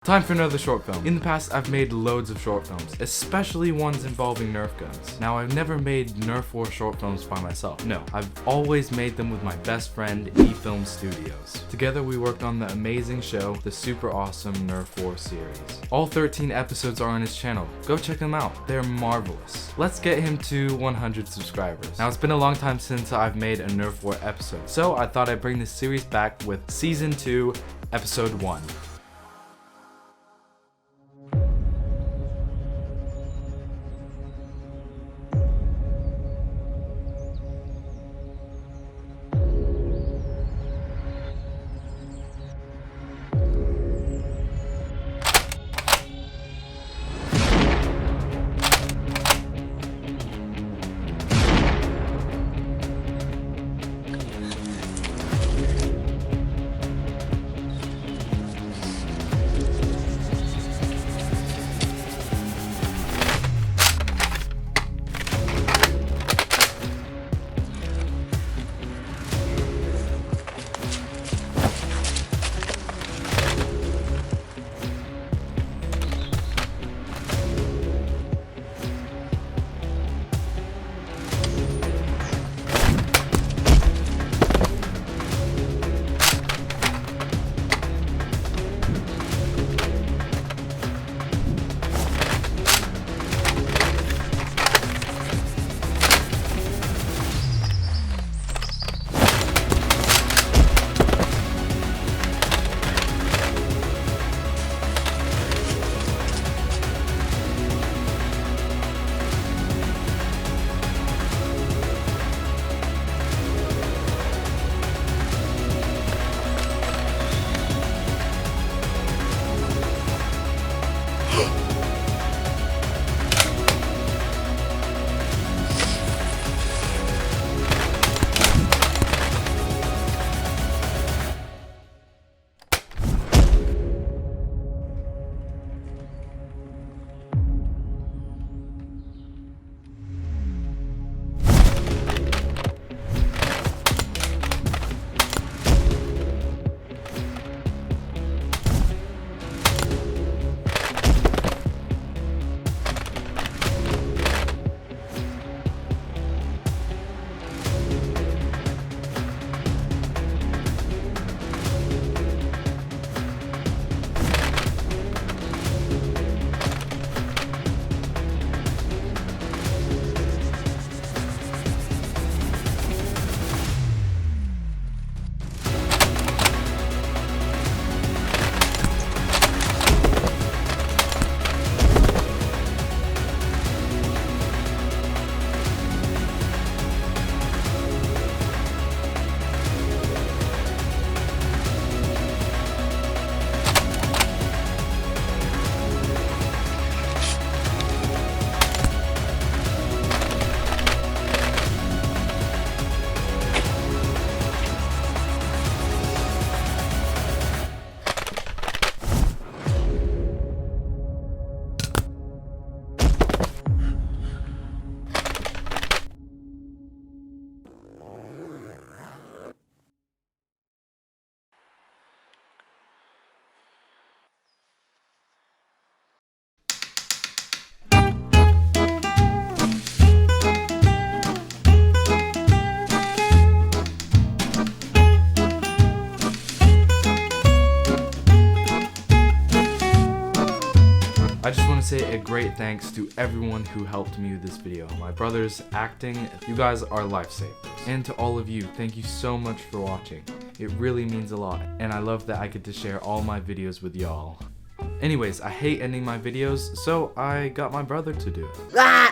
Time for another short film. In the past, I've made loads of short films, especially ones involving Nerf guns. Now, I've never made Nerf War short films by myself. No, I've always made them with my best friend, eFilm Studios. Together, we worked on the amazing show, the super awesome Nerf War series. All 13 episodes are on his channel. Go check them out. They're marvelous. Let's get him to 100 subscribers. Now, it's been a long time since I've made a Nerf War episode, so I thought I'd bring this series back with Season 2, Episode 1. I just want to say a great thanks to everyone who helped me with this video. My brothers, acting, you guys are lifesavers. And to all of you, thank you so much for watching. It really means a lot, and I love that I get to share all my videos with y'all. Anyways, I hate ending my videos, so I got my brother to do it.